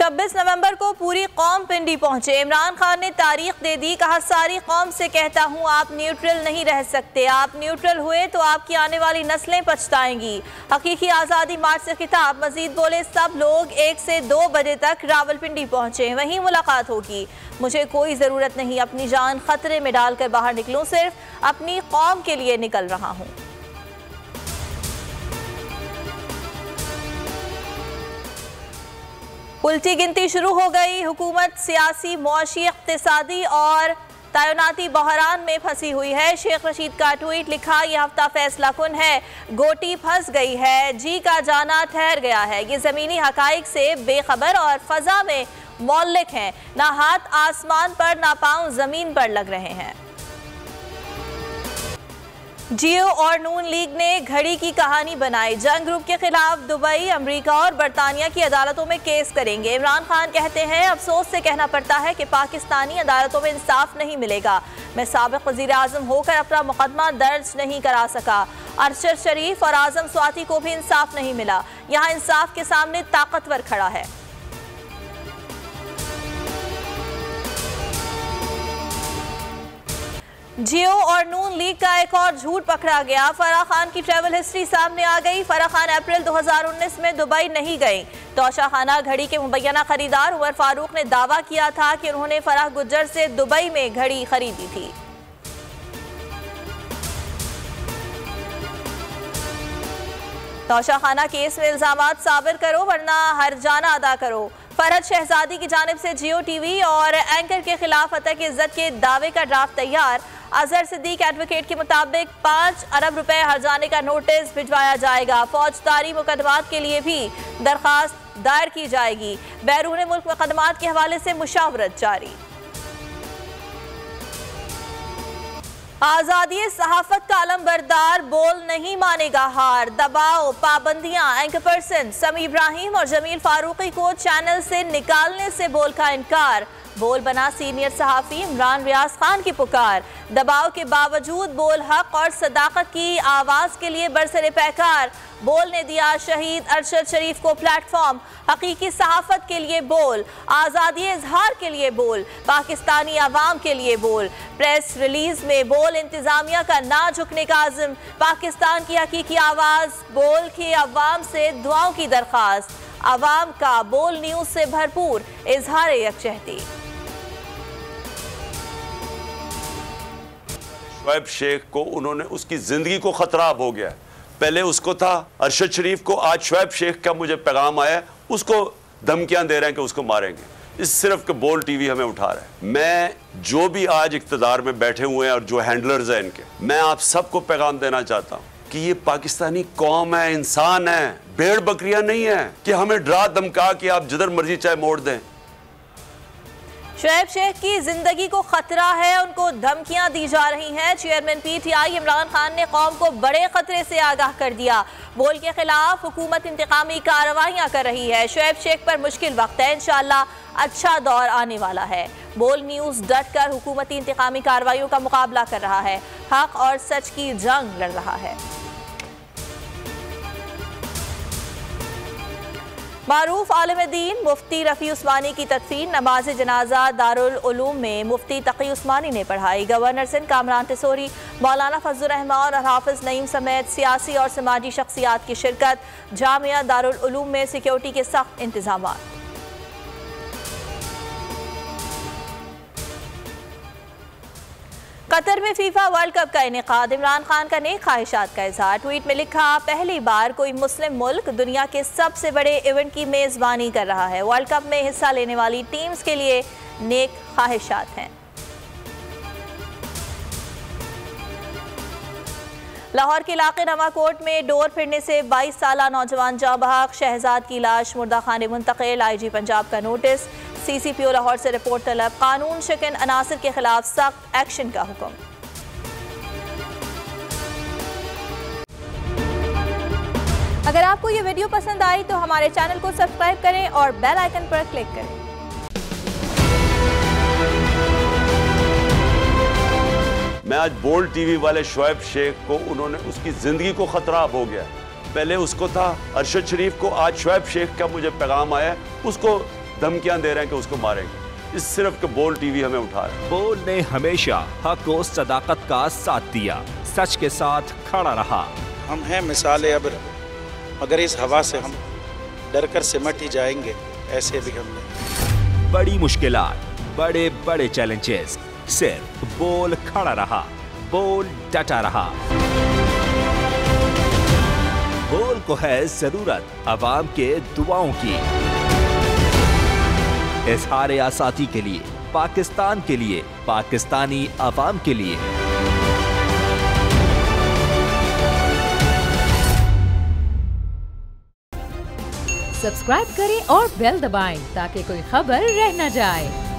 26 नवंबर को पूरी कौम पिंडी पहुंचे। इमरान खान ने तारीख दे दी, कहा सारी कौम से कहता हूं आप न्यूट्रल नहीं रह सकते, आप न्यूट्रल हुए तो आपकी आने वाली नस्लें पछताएंगी। हकीकी आज़ादी मार्च से खिताब। मजीद बोले सब लोग 1 से 2 बजे तक रावलपिंडी पहुंचे, वहीं मुलाकात होगी। मुझे कोई ज़रूरत नहीं अपनी जान खतरे में डालकर बाहर निकलूं, सिर्फ अपनी कौम के लिए निकल रहा हूं। उल्टी गिनती शुरू हो गई। हुकूमत सियासी, मुआशी, इक्तिसादी और तैनाती बहरान में फंसी हुई है। शेख रशीद का ट्वीट लिखा, यह हफ्ता फैसला कुन है, गोटी फंस गई है, जी का जाना ठहर गया है। ये ज़मीनी हकाइक से बेखबर और फ़ज़ा में मौलिक हैं, ना हाथ आसमान पर ना पाँव ज़मीन पर लग रहे हैं। जियो और नून लीग ने घड़ी की कहानी बनाई। जंग ग्रुप के खिलाफ दुबई, अमेरिका और बरतानिया की अदालतों में केस करेंगे। इमरान खान कहते हैं अफसोस से कहना पड़ता है कि पाकिस्तानी अदालतों में इंसाफ नहीं मिलेगा। मैं साबिक वज़ीर आज़म होकर अपना मुकदमा दर्ज नहीं करा सका। अरशद शरीफ और आज़म स्वाति को भी इंसाफ नहीं मिला। यहाँ इंसाफ के सामने ताकतवर खड़ा है। जियो और नून लीग का एक और झूठ पकड़ा गया। फराह खान की ट्रैवल हिस्ट्री सामने आ गई। फराह खान अप्रैल 2019 में दुबई नहीं गई। तोशाखाना घड़ी के मुबैना खरीदार उमर फारूक ने दावा किया था कि उन्होंने फराह गुज्जर से दुबई में घड़ी खरीदी थी। तोशाखाना केस में इल्जामात साबिर करो वरना हरजाना अदा करो। फरहद शहजादी की जानिब से जियो टीवी और एंकर के खिलाफ हत्या इज्जत के दावे का ड्राफ्ट तैयार। अजहर सिद्दीक एडवोकेट के मुताबिक 5 अरब रुपए हर्जाने का नोटिस भिजवाया जाएगा। फौजदारी मुकदमात के लिए भी दरखास्त दायर की जाएगी। बैरून मुल्क मुकदमात के हवाले से मुशावरत जारी। आज़ादी सहाफत का अलमबरदार बोल नहीं मानेगा हार। दबाव, पाबंदियां, एंकर पर्सन समी इब्राहिम और जमील फारूकी को चैनल से निकालने से बोल का इनकार। बोल बना सीनियर सहाफ़ी इमरान रियाज खान की पुकार। दबाव के बावजूद बोल हक और सदाकत की आवाज़ के लिए बरसरे पैकार। बोल ने दिया शहीद अरशद शरीफ को प्लेटफॉर्म। हकीकी सहाफ़त के लिए बोल, आज़ादी इजहार के लिए बोल, पाकिस्तानी अवाम के लिए बोल। प्रेस रिलीज में बोल इंतज़ामिया का ना झुकने का आज़म। पाकिस्तान की हकीकी आवाज़ बोल के अवाम से दुआओं की दरख्वास्त। अवाम का बोल न्यूज़ से भरपूर इजहार यकजहती। शुएब शेख को उन्होंने उसकी ज़िंदगी को ख़तरा अब हो गया। पहले उसको था अरशद शरीफ को, आज शुएब शेख का मुझे पैगाम आया, उसको धमकियां दे रहे हैं कि उसको मारेंगे। इस सिर्फ के बोल टीवी हमें उठा रहा है। मैं जो भी आज इक़्तिदार में बैठे हुए हैं और जो हैंडलर्स हैं इनके, मैं आप सबको पैगाम देना चाहता हूँ कि ये पाकिस्तानी कौम है, इंसान है, भेड़ बकरियां नहीं है कि हमें डरा धमका कि आप जिधर मर्जी चाहे मोड़ दें। शुएब शेख की जिंदगी को खतरा है, उनको धमकियां दी जा रही हैं। चेयरमैन पीटीआई इमरान खान ने कौम को बड़े खतरे से आगाह कर दिया। बोल के खिलाफ हुकूमत इंतकामी कार्रवाइयां कर रही है। शुएब शेख पर मुश्किल वक्त है, इंशाअल्लाह अच्छा दौर आने वाला है। बोल न्यूज़ डट कर हुकूमती इंतकामी कार्रवाइयों का मुकाबला कर रहा है, हक और सच की जंग लड़ रहा है। मारूफ आलिम दीन मुफ्ती रफ़ी उस्मानी की तदफीन। नमाज जनाजा दारुल उलूम में मुफ्ती तकी उस्मानी ने पढ़ाई। गवर्नर सिंध कामरान टिसोरी, मौलाना फजलुर रहमान और हाफिज नईम समेत सियासी और समाजी शख्सियात की शिरकत। जामिया दारुल उलूम में सिक्योरिटी के सख्त इंतजाम। कतर में फीफा वर्ल्ड कप का इनेकाद। इमरान खान का नेक ख्वाहिशात का इजहार। ट्वीट में लिखा, पहली बार कोई मुस्लिम मुल्क दुनिया के सबसे बड़े इवेंट की मेज़बानी कर रहा है। वर्ल्ड कप में हिस्सा लेने वाली टीम्स के लिए नेक ख्वाहिशात हैं। लाहौर के इलाके नवाकोट में डोर फिरने से 22 साला नौजवान जाँ बहक। शहजाद की लाश मुर्दा खाने मुंतकिल। IG पंजाब का नोटिस। CCPO लाहौर से रिपोर्ट तलब। कानून शिकन अनासर के खिलाफ सख्त एक्शन का हुक्म। अगर आपको ये वीडियो पसंद आई तो हमारे चैनल को सब्सक्राइब करें और बेल आइकन पर क्लिक करें। मैं आज बोल्ड टीवी वाले शुएब शेख को, उन्होंने उसकी ज़िंदगी को ख़तरा अब हो गया। पहले उसको था अरशद शरीफ को, आज शुएब शेख का मुझे पैगाम आया, उसको धमकियां दे रहे हैं कि उसको मारेंगे। इस सिर्फ के बोल टीवी हमें उठा रहे हैं। बोल ने हमेशा हक और सदाकत का साथ दिया, सच के साथ खड़ा रहा। हम हैं मिसाल अब्र, मगर इस हवा से हम डर कर सिमट ही जाएंगे, ऐसे भी हम नहीं। बड़ी मुश्किलात, बड़े बड़े चैलेंजेस, सिर्फ बोल खड़ा रहा, बोल डटा रहा। बोल को है जरूरत अवाम के दुआओं की। इजहार आसाती के लिए, पाकिस्तान के लिए, पाकिस्तानी अवाम के लिए। सब्सक्राइब करें और बेल दबाएं ताकि कोई खबर रह न जाए।